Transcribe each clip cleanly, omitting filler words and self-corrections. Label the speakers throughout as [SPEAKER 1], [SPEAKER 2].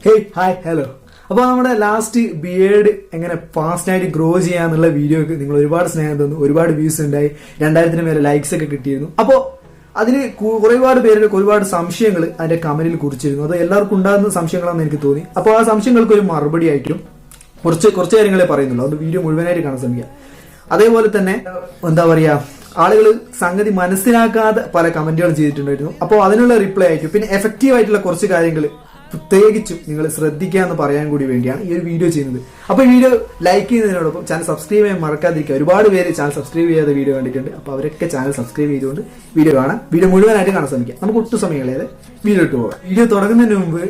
[SPEAKER 1] Hey hi hello. അപ്പോൾ നമ്മുടെ last beard എങ്ങനെ ഫാസ്റ്റായിട്ട് ഗ്രോ ചെയ്യാന്നുള്ള വീഡിയോക്ക് നിങ്ങൾ ഒരുപാട് സ്നേഹം തന്നു, ഒരുപാട് വ്യൂസ് ഉണ്ടായി, 2000 മേലെ ലൈക്സ് ഒക്കെ കിട്ടിയിരുന്നു. അപ്പോൾ അതിന് ഒരുപാട് പേരുടെ ഒരുപാട് സംശയങ്ങൾ അതിന്റെ കമന്റിൽ കുറിച്ചിരുന്നു. അത് എല്ലാവർക്കും ഉണ്ടാകുന്ന സംശയങ്ങളാണെന്ന് എനിക്ക് തോന്നി. അപ്പോൾ ആ സംശയങ്ങൾക്ക് ഒരു മറുപടി ആയിട്ടും കുറച്ച് കാര്യങ്ങളെ പറയുന്നുള്ളൂ. അത് വീഡിയോ മുഴുവനായിട്ട് കാണാൻ ശ്രമിക്കുക. അതേപോലെ തന്നെ എന്താ പറയാ, ആളുകൾ സംഗതി മനസ്സിലാക്കാതെ പല കമന്റുകൾ ചെയ്തിട്ടുണ്ടായിരുന്നു. അപ്പോൾ അതിനുള്ള റിപ്ലൈ ആയിട്ടും പിന്നെ എഫക്റ്റീവ് ആയിട്ടുള്ള കുറച്ച് കാര്യങ്ങൾ പ്രത്യേകിച്ചും നിങ്ങൾ ശ്രദ്ധിക്കുക എന്ന് പറയാൻ കൂടി വേണ്ടിയാണ് ഈ ഒരു വീഡിയോ ചെയ്യുന്നത്. അപ്പോൾ ഈ വീഡിയോ ലൈക്ക് ചെയ്യുന്നതിനോടൊപ്പം ചാനൽ സബ്സ്ക്രൈബ് ചെയ്യാൻ മറക്കാതിരിക്കുക. ഒരുപാട് പേര് ചാനൽ സബ്സ്ക്രൈബ് ചെയ്യാതെ വീഡിയോ കണ്ടിട്ടുണ്ട്. അപ്പോൾ അവരൊക്കെ ചാനൽ സബ്സ്ക്രൈബ് ചെയ്തുകൊണ്ട് വീഡിയോ കാണാം. വീഡിയോ മുഴുവനായിട്ട് കാണാൻ ശ്രമിക്കുക. നമുക്ക് ഒട്ടും സമയം കളയാതെ വീഡിയോ ഇട്ട് പോകാം. വീഡിയോ തുടങ്ങുന്നതിന് മുമ്പ്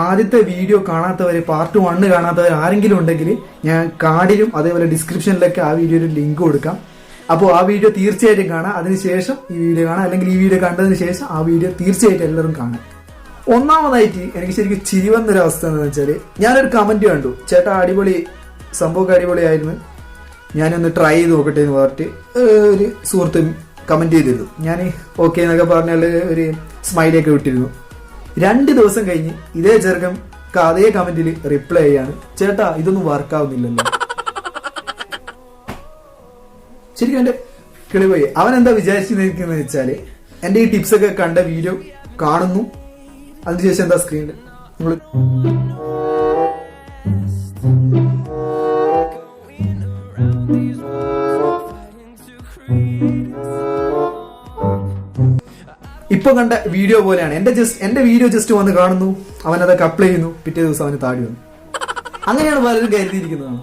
[SPEAKER 1] ആദ്യത്തെ വീഡിയോ കാണാത്തവർ, പാർട്ട് 1 കാണാത്തവർ ആരെങ്കിലും ഉണ്ടെങ്കിൽ ഞാൻ കാർഡിലും അതേപോലെ ഡിസ്ക്രിപ്ഷനിലൊക്കെ ആ വീഡിയോയുടെ ലിങ്ക് കൊടുക്കാം. അപ്പോൾ ആ വീഡിയോ തീർച്ചയായിട്ടും കാണാം. അതിനുശേഷം ഈ വീഡിയോ കാണാം, അല്ലെങ്കിൽ ഈ വീഡിയോ കണ്ടതിന് ശേഷം ആ വീഡിയോ തീർച്ചയായിട്ടും എല്ലാവരും കാണാം. ഒന്നാമതായിട്ട് എനിക്ക് ശരിക്കും ചിരി വന്നൊരു അവസ്ഥ എന്താണെന്ന് വെച്ചാൽ, ഞാനൊരു കമന്റ് കണ്ടു, ചേട്ടാ അടിപൊളി സംഭവമൊക്കെ അടിപൊളിയായിരുന്നു, ഞാനൊന്ന് ട്രൈ ചെയ്ത് നോക്കട്ടെ എന്ന് പറഞ്ഞിട്ട് ഒരു സുഹൃത്ത് കമന്റ് ചെയ്തിരുന്നു. ഞാൻ ഓക്കെ എന്നൊക്കെ പറഞ്ഞാൽ ഒരു സ്മൈലിയൊക്കെ വിട്ടിരുന്നു. 2 ദിവസം കഴിഞ്ഞ് ഇതേ ചെറുക്കൻ അതേ കമന്റിൽ റിപ്ലൈ ചെയ്യാണ്, ചേട്ടാ ഇതൊന്നും വർക്കാവുന്നില്ലല്ലോ. ശരിക്കും എന്റെ കിളിപോയി. അവൻ എന്താ വിചാരിച്ചിരിക്കുന്നത് വെച്ചാല്, എന്റെ ഈ ടിപ്സ് ഒക്കെ കണ്ട വീഡിയോ കാണുന്നു, അതിനുശേഷം എന്താ സ്ക്രീനിൽ നിങ്ങൾ ഇപ്പൊ കണ്ട വീഡിയോ പോലെയാണ്. എന്റെ വീഡിയോ ജസ്റ്റ് വന്ന് കാണുന്നു, അവൻ അതൊക്കെ അപ്ലൈ ചെയ്യുന്നു, പിറ്റേ ദിവസം അവന് താടി വന്നു. അങ്ങനെയാണ് പലരും കരുതിയിരിക്കുന്നതാണ്.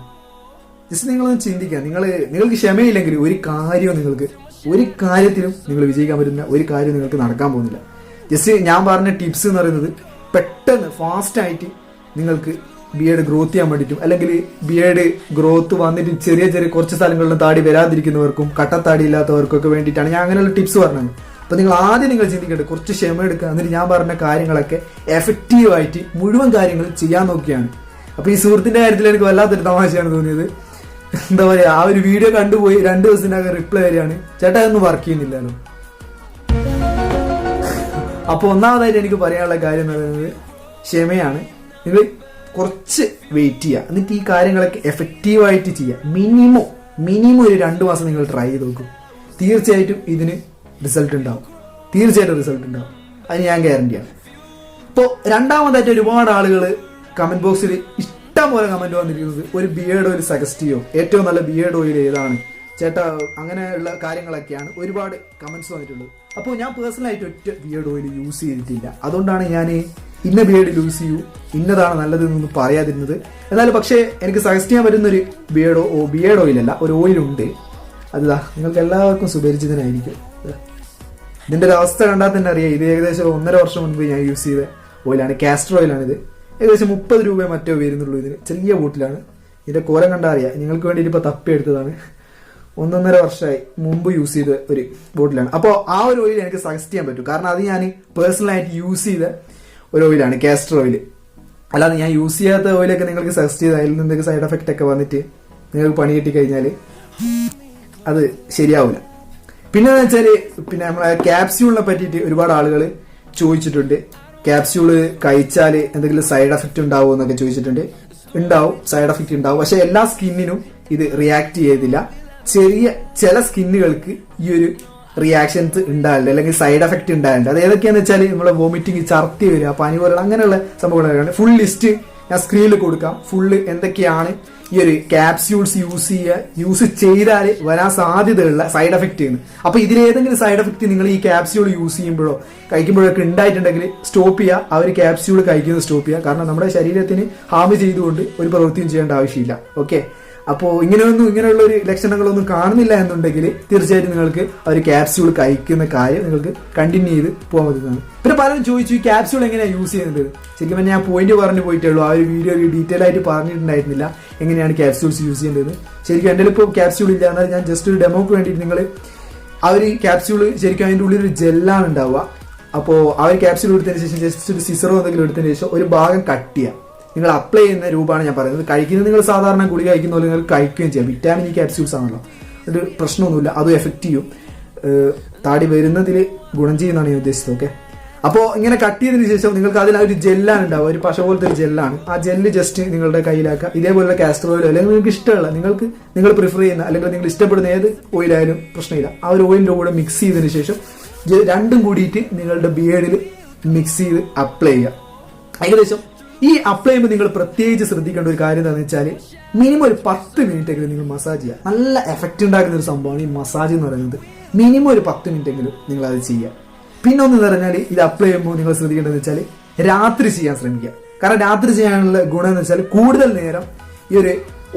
[SPEAKER 1] ജസ്റ്റ് നിങ്ങളൊന്ന് ചിന്തിക്കുക. നിങ്ങൾക്ക് ക്ഷമയില്ലെങ്കിൽ ഒരു കാര്യത്തിലും നിങ്ങൾ വിജയിക്കാൻ പറ്റുന്ന ഒരു കാര്യം നിങ്ങൾക്ക് നടക്കാൻ പോകുന്നില്ല. ജസ്റ്റ് ഞാൻ പറഞ്ഞ ടിപ്സ് എന്ന് പറയുന്നത് പെട്ടെന്ന് ഫാസ്റ്റായിട്ട് നിങ്ങൾക്ക് ബിയേഡ് ഗ്രോത്ത് ചെയ്യാൻ വേണ്ടിയിട്ടും, അല്ലെങ്കിൽ ബിയേഡ് ഗ്രോത്ത് വന്നിട്ട് ചെറിയ കുറച്ച് സ്ഥലങ്ങളിലും താടി വരാതിരിക്കുന്നവർക്കും കട്ടത്താടി ഇല്ലാത്തവർക്കൊക്കെ വേണ്ടിയിട്ടാണ് ഞാൻ അങ്ങനെയുള്ള ടിപ്സ് പറഞ്ഞത്. അപ്പോൾ നിങ്ങൾ ചിന്തിക്കേണ്ടത് കുറച്ച് ക്ഷമ എടുക്കുക. എന്നിട്ട് ഞാൻ പറഞ്ഞ കാര്യങ്ങളൊക്കെ എഫക്റ്റീവായിട്ട് മുഴുവൻ കാര്യങ്ങൾ ചെയ്യാൻ നോക്കിയാണ്. അപ്പോൾ ഈ സുഹൃത്തിന്റെ കാര്യത്തിൽ എനിക്ക് വല്ലാത്തൊരു തമാശയാണ് തോന്നിയത്. എന്താ പറയുക, ആ ഒരു വീഡിയോ കണ്ടുപോയി 2 ദിവസത്തിനകം റിപ്ലൈ വരികയാണ്, ചേട്ടാ ഒന്നും വർക്ക് ചെയ്യുന്നില്ലല്ലോ. അപ്പോൾ ഒന്നാമതായിട്ട് എനിക്ക് പറയാനുള്ള കാര്യം എന്ന് പറയുന്നത് ക്ഷമയാണ്. നിങ്ങൾ കുറച്ച് വെയിറ്റ് ചെയ്യുക, എന്നിട്ട് ഈ കാര്യങ്ങളൊക്കെ എഫക്റ്റീവായിട്ട് ചെയ്യുക. മിനിമം ഒരു 2 മാസം നിങ്ങൾ ട്രൈ ചെയ്ത് നോക്കും. തീർച്ചയായിട്ടും ഇതിന് റിസൾട്ട് ഉണ്ടാവും. അത് ഞാൻ ഗ്യാരണ്ടിയാണ്. ഇപ്പോൾ രണ്ടാമതായിട്ട് ഒരുപാട് ആളുകൾ കമന്റ് ബോക്സിൽ ഇഷ്ടം പോലെ കമന്റ് വന്നിരിക്കുന്നത് ഒരു ബിയേഡ് ഓയിൽ സജസ്റ്റ് ചെയ്യോ, ഏറ്റവും നല്ല ബിയേഡ് ഓയിൽ ഏതാണ് ചേട്ടാ, അങ്ങനെയുള്ള കാര്യങ്ങളൊക്കെയാണ് ഒരുപാട് കമന്റ്സ് വന്നിട്ടുള്ളത്. അപ്പോൾ ഞാൻ പേഴ്സണലായിട്ട് ഒറ്റ ബിയേഡ് ഓയിൽ യൂസ് ചെയ്തിട്ടില്ല. അതുകൊണ്ടാണ് ഞാൻ ഇന്ന ബിയേഡ് യൂസ് ചെയ്യൂ, ഇന്നതാണ് നല്ലതെന്നൊന്നും പറയാതിരുന്നത്. എന്നാലും പക്ഷേ എനിക്ക് സജസ്റ്റ് ചെയ്യാൻ പറ്റുന്നൊരു ബിയേഡ് ഓയിലല്ല, ഒരു ഓയിലുണ്ട്. അതാ നിങ്ങൾക്ക് എല്ലാവർക്കും സുപരിചിതനായിരിക്കും. ഇതിൻ്റെ ഒരു അവസ്ഥ കണ്ടാൽ തന്നെ അറിയാം. ഇത് ഏകദേശം 1.5 വർഷം മുൻപ് ഞാൻ യൂസ് ചെയ്ത ഓയിലാണ്, കാസ്റ്റർ ഓയിലാണിത്. ഏകദേശം 30 രൂപ മറ്റോ വരുന്നുള്ളൂ ഇതിന്. ചെറിയ ബോട്ടിലാണ്. ഇതിന്റെ കോലം കണ്ടാൽ അറിയാം. നിങ്ങൾക്ക് വേണ്ടിയിട്ട് ഇപ്പോൾ തപ്പിയെടുത്തതാണ്. 1.5 വർഷമായി മുമ്പ് യൂസ് ചെയ്ത ഒരു ബോട്ടിലാണ്. അപ്പോൾ ആ ഒരു ഓയിൽ എനിക്ക് സജസ്റ്റ് ചെയ്യാൻ പറ്റും. കാരണം അത് ഞാൻ പേഴ്സണലായിട്ട് യൂസ് ചെയ്ത ഒരു ഓയിലാണ്, കാസ്റ്റർ ഓയിൽ. അല്ലാതെ ഞാൻ യൂസ് ചെയ്യാത്ത ഓയിലൊക്കെ നിങ്ങൾക്ക് സജസ്റ്റ് ചെയ്ത് അതിൽ നിന്ന് എന്തെങ്കിലും സൈഡ് എഫക്റ്റ് ഒക്കെ വന്നിട്ട് നിങ്ങൾക്ക് പണി കിട്ടി കഴിഞ്ഞാൽ അത് ശരിയാവില്ല. പിന്നെ എന്ന് വെച്ചാൽ, പിന്നെ നമ്മളെ ക്യാപ്സ്യൂളിനെ പറ്റിയിട്ട് ഒരുപാട് ആളുകൾ ചോദിച്ചിട്ടുണ്ട്. ക്യാപ്സ്യൂള് കഴിച്ചാൽ എന്തെങ്കിലും സൈഡ് എഫക്റ്റ് ഉണ്ടാവുമോ എന്നൊക്കെ ചോദിച്ചിട്ടുണ്ട്. ഉണ്ടാവും, സൈഡ് എഫക്റ്റ് ഉണ്ടാവും. പക്ഷെ എല്ലാ സ്കിന്നിനും ഇത് റിയാക്ട് ചെയ്തില്ല. ചില സ്കിന്നുകൾക്ക് ഈ ഒരു റിയാക്ഷൻസ് ഉണ്ടാവില്ല, അല്ലെങ്കിൽ സൈഡ് എഫക്റ്റ് ഉണ്ടാവില്ല. അത് ഏതൊക്കെയാന്ന് വെച്ചാൽ നമ്മളെ വോമിറ്റിംഗ്, ഛർദി വരിക, പനി പോലുള്ള അങ്ങനെയുള്ള സംഭവങ്ങളൊക്കെയാണ്. ഫുൾ ലിസ്റ്റ് ഞാൻ സ്ക്രീനിൽ കൊടുക്കാം. ഫുള്ള് എന്തൊക്കെയാണ് ഈ ഒരു ക്യാപ്സ്യൂൾസ് യൂസ് ചെയ്താൽ വരാൻ സാധ്യതയുള്ള സൈഡ് എഫക്റ്റ് എന്ന്. അപ്പൊ ഇതിലേതെങ്കിലും സൈഡ് എഫക്റ്റ് നിങ്ങൾ ഈ ക്യാപ്സ്യൂൾ യൂസ് ചെയ്യുമ്പോഴോ കഴിക്കുമ്പോഴൊക്കെ ഉണ്ടായിട്ടുണ്ടെങ്കിൽ സ്റ്റോപ്പ് ചെയ്യുക. ആ ഒരു ക്യാപ്സ്യൂൾ കഴിക്കുന്നത് സ്റ്റോപ്പ് ചെയ്യുക. കാരണം നമ്മുടെ ശരീരത്തിന് ഹാം ചെയ്തുകൊണ്ട് ഒരു പ്രവൃത്തിയും ചെയ്യേണ്ട ആവശ്യമില്ല. ഓക്കെ, അപ്പോൾ ഇങ്ങനെയുള്ള ഒരു ലക്ഷണങ്ങളൊന്നും കാണുന്നില്ല എന്നുണ്ടെങ്കിൽ തീർച്ചയായിട്ടും നിങ്ങൾക്ക് ആ ഒരു ക്യാപ്സ്യൂൾ കഴിക്കുന്ന കാര്യം നിങ്ങൾക്ക് കണ്ടിന്യൂ ചെയ്ത് പോകാൻ പറ്റുന്നതാണ്. പിന്നെ പലരും ചോദിച്ചു ഈ ക്യാപ്സ്യൂൾ എങ്ങനെയാണ് യൂസ് ചെയ്യുന്നത്. ശരിക്കും ഞാൻ പോയിന്റ് പറഞ്ഞു പോയിട്ടേ ഉള്ളൂ. ആ ഒരു വീഡിയോ ഡീറ്റെയിൽ ആയിട്ട് പറഞ്ഞിട്ടുണ്ടായിരുന്നില്ല എങ്ങനെയാണ് ക്യാപ്സ്യൂൾസ് യൂസ് ചെയ്യേണ്ടത്. ശരിക്കും എൻ്റെ ഇപ്പോൾ ക്യാപ്സ്യൂൾ ഇല്ല, എന്നാൽ ഞാൻ ജസ്റ്റ് ഒരു ഡെമോക്ക് വേണ്ടിയിട്ട് നിങ്ങൾ ആ ഒരു ക്യാപ്സ്യൂൾ ശരിക്കും അതിൻ്റെ ഉള്ളിൽ ഒരു ജെല്ലാണ് ഉണ്ടാവുക. അപ്പോൾ ആ ഒരു ക്യാപ്സ്യൂൾ എടുത്തതിന് ശേഷം ജസ്റ്റ് ഒരു സിസറോ എന്തെങ്കിലും എടുത്തതിന് ശേഷം ഒരു ഭാഗം കട്ട് ചെയ്യുക. നിങ്ങൾ അപ്ലൈ ചെയ്യുന്ന രൂപമാണ് ഞാൻ പറയുന്നത്. കഴിക്കുന്നത് നിങ്ങൾ സാധാരണ ഗുളിക കഴിക്കുന്ന പോലെ നിങ്ങൾ കഴിക്കുകയും ചെയ്യാം. വിറ്റാമിൻ ഇ ക്യാപ്സ്യൂൾസ് ആണല്ലോ, ഒരു പ്രശ്നമൊന്നുമില്ല. അതും എഫക്റ്റ് ചെയ്യും. താടി വരുന്നതിൽ ഗുണം ചെയ്യുന്നതാണ് ഞാൻ ഉദ്ദേശിച്ചത്. ഓക്കെ, അപ്പോൾ ഇങ്ങനെ കട്ട് ചെയ്തതിന് ശേഷം നിങ്ങൾക്ക് അതിൽ ഒരു ജെല്ലാണ് ഉണ്ടാവുക, ഒരു പശ പോലത്തെ ഒരു ജെല്ലാണ്. ആ ജെല്ല് ജസ്റ്റ് നിങ്ങളുടെ കയ്യിലാക്കുക. ഇതേപോലെ കാസ്റ്റർ ഓയിലോ അല്ലെങ്കിൽ നിങ്ങൾക്ക് ഇഷ്ടമുള്ള നിങ്ങൾ പ്രിഫർ ചെയ്യുന്ന അല്ലെങ്കിൽ നിങ്ങൾ ഇഷ്ടപ്പെടുന്ന ഏത് ഓയിലായാലും പ്രശ്നമില്ല. ആ ഒരു ഓയിലിൻ്റെ കൂടെ മിക്സ് ചെയ്തതിന് ശേഷം രണ്ടും കൂടിയിട്ട് നിങ്ങളുടെ ബിയേഡിൽ മിക്സ് ചെയ്ത് അപ്ലൈ ചെയ്യുക. ഏകദേശം ഈ അപ്ലൈ ചെയ്യുമ്പോൾ നിങ്ങൾ പ്രത്യേകിച്ച് ശ്രദ്ധിക്കേണ്ട ഒരു കാര്യം എന്താണെന്ന് വെച്ചാൽ മിനിമം ഒരു 10 മിനിറ്റ് എങ്കിലും നിങ്ങൾ മസാജ് ചെയ്യുക. നല്ല എഫക്റ്റ് ഉണ്ടാക്കുന്ന ഒരു സംഭവമാണ് ഈ മസാജ് എന്ന് പറയുന്നത്. മിനിമം ഒരു 10 മിനിറ്റ് എങ്കിലും നിങ്ങൾ അത് ചെയ്യുക. പിന്നെ ഒന്ന് പറഞ്ഞാൽ ഇത് അപ്ലൈ ചെയ്യുമ്പോൾ നിങ്ങൾ ശ്രദ്ധിക്കേണ്ടതെന്ന് വെച്ചാൽ രാത്രി ചെയ്യാൻ ശ്രമിക്കുക. കാരണം രാത്രി ചെയ്യാനുള്ള ഗുണം എന്ന് വെച്ചാൽ കൂടുതൽ നേരം ഈ ഒരു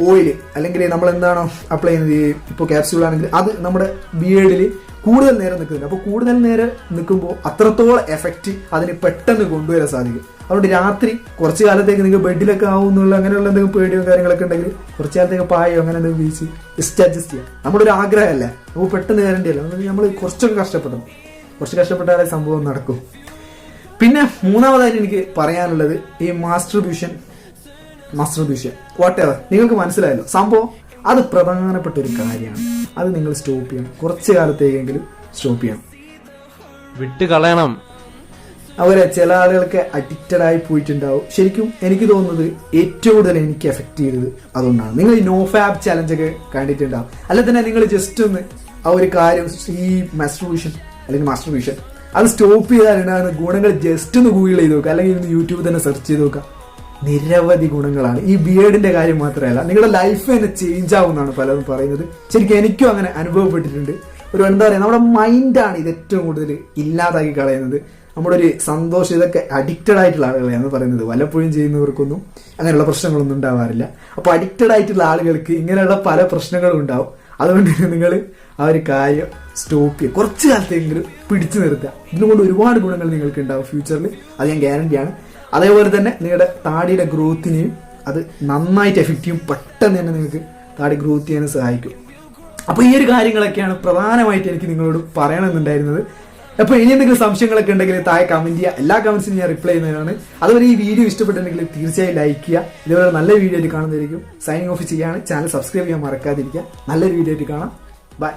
[SPEAKER 1] ഓയിൽ അല്ലെങ്കിൽ നമ്മൾ എന്താണോ അപ്ലൈ ചെയ്യുന്നത്, ഇപ്പോൾ ക്യാപ്സ്യൂൾ ആണെങ്കിൽ അത് നമ്മുടെ ബിയേഡിൽ കൂടുതൽ നേരം നിൽക്കുന്നുണ്ട്. അപ്പോൾ കൂടുതൽ നേരം നിൽക്കുമ്പോൾ അത്രത്തോളം എഫക്റ്റ് അതിന് പെട്ടെന്ന് കൊണ്ടുവരാൻ സാധിക്കും. അതുകൊണ്ട് രാത്രി കുറച്ച് കാലത്തേക്ക് നിങ്ങൾക്ക് ബെഡിലൊക്കെ ആവുന്നുള്ള അങ്ങനെയുള്ള എന്തെങ്കിലും പേടിയോ കാര്യങ്ങളൊക്കെ ഉണ്ടെങ്കിൽ കുറച്ച് കാലത്തേക്ക് പായോ അങ്ങനെ എന്തെങ്കിലും വീശി ജസ്റ്റ് അഡ്ജസ്റ്റ് ചെയ്യാം. നമ്മുടെ ഒരു ആഗ്രഹമല്ല, നമുക്ക് പെട്ടെന്ന് കയറേണ്ടിയല്ല. നമ്മൾ കുറച്ചൊക്കെ കഷ്ടപ്പെടണം. കുറച്ച് കഷ്ടപ്പെട്ടാലേ സംഭവം നടക്കും. പിന്നെ മൂന്നാമതായിട്ട് എനിക്ക് പറയാനുള്ളത് ഈ മാസ്റ്റർബ്യൂഷൻ വാട്ട് എവർ, നിങ്ങൾക്ക് മനസ്സിലായല്ലോ സംഭവം. അത് പ്രധാനപ്പെട്ട ഒരു കാര്യമാണ്. അത് നിങ്ങൾ സ്റ്റോപ്പ് ചെയ്യണം. കുറച്ച് കാലത്തേക്കെങ്കിലും സ്റ്റോപ്പ് ചെയ്യണം,
[SPEAKER 2] വിട്ട് കളയണം.
[SPEAKER 1] അവരെ ചില ആളുകൾക്ക് അഡിക്റ്റഡ് ആയി പോയിട്ടുണ്ടാവും. ശരിക്കും എനിക്ക് തോന്നുന്നത് ഏറ്റവും കൂടുതൽ എനിക്ക് എഫക്ട് ചെയ്തത് അതുകൊണ്ടാണ്. നിങ്ങൾ ഈ നോ ഫാബ് ചലഞ്ചൊക്കെ കണ്ടിട്ടുണ്ടാവും. അല്ല തന്നെ നിങ്ങൾ ജസ്റ്റ് ഒന്ന് ആ ഒരു കാര്യം ഈ മാസ്റ്റർബ്യൂഷൻ അത് സ്റ്റോപ്പ് ചെയ്താലുണ്ടാകുന്ന ഗുണങ്ങൾ ജസ്റ്റ് ഒന്ന് ഗൂഗിൾ ചെയ്ത് നോക്കുക, അല്ലെങ്കിൽ ഒന്ന് യൂട്യൂബിൽ തന്നെ സെർച്ച് ചെയ്ത് നോക്കുക. നിരവധി ഗുണങ്ങളാണ്. ഈ ബിയേഡിന്റെ കാര്യം മാത്രമല്ല, നിങ്ങളുടെ ലൈഫ് തന്നെ ചേഞ്ച് ആവുമെന്നാണ് പലരും പറയുന്നത്. ശരിക്കും എനിക്കും അങ്ങനെ അനുഭവപ്പെട്ടിട്ടുണ്ട്. ഒരു എന്താ പറയുക, നമ്മുടെ മൈൻഡാണ് ഇത് ഏറ്റവും കൂടുതൽ ഇല്ലാതാക്കി കളയുന്നത്. നമ്മുടെ ഒരു സന്തോഷം, ഇതൊക്കെ അഡിക്റ്റഡ് ആയിട്ടുള്ള ആളുകളെയാണ് പറയുന്നത്. വല്ലപ്പോഴും ചെയ്യുന്നവർക്കൊന്നും അങ്ങനെയുള്ള പ്രശ്നങ്ങളൊന്നും ഉണ്ടാവാറില്ല. അപ്പോൾ അഡിക്റ്റഡ് ആയിട്ടുള്ള ആളുകൾക്ക് ഇങ്ങനെയുള്ള പല പ്രശ്നങ്ങളും ഉണ്ടാവും. അതുകൊണ്ട് നിങ്ങൾ ആ ഒരു കാര്യം സ്റ്റോപ്പ് ചെയ്യുക, കുറച്ച് കാലത്തെങ്കിലും പിടിച്ചു നിർത്തുക. ഇതിനുകൊണ്ട് ഒരുപാട് ഗുണങ്ങൾ നിങ്ങൾക്ക് ഉണ്ടാവും ഫ്യൂച്ചറിൽ, അത് ഞാൻ ഗ്യാരണ്ടിയാണ്. അതേപോലെ തന്നെ നിങ്ങളുടെ താടിയുടെ ഗ്രോത്തിനെയും അത് നന്നായിട്ട് എഫക്റ്റ് ചെയ്യും. പെട്ടെന്ന് തന്നെ നിങ്ങൾക്ക് താടി ഗ്രോത്ത് ചെയ്യാൻ സഹായിക്കും. അപ്പോൾ ഈ ഒരു കാര്യങ്ങളൊക്കെയാണ് പ്രധാനമായിട്ട് എനിക്ക് നിങ്ങളോട് പറയണമെന്നുണ്ടായിരുന്നത്. അപ്പോൾ ഇനി എന്തെങ്കിലും സംശയങ്ങളൊക്കെ ഉണ്ടെങ്കിൽ താഴെ കമന്റ് ചെയ്യുക. എല്ലാ കമന്റ്സിനും ഞാൻ റിപ്ലൈ ചെയ്യുന്നതാണ്. അതുപോലെ ഈ വീഡിയോ ഇഷ്ടപ്പെട്ടിട്ടുണ്ടെങ്കിൽ തീർച്ചയായും ലൈക്ക് ചെയ്യുക. ഇതുപോലെ നല്ല വീഡിയോ ആയിട്ട് കാണുന്നതായിരിക്കും. സൈനിങ് ഓഫ് ചെയ്യാണ്. ചാനൽ സബ്സ്ക്രൈബ് ചെയ്യാൻ മറക്കാതിരിക്കുക. നല്ലൊരു വീഡിയോ ആയിട്ട് കാണാം. ബൈ.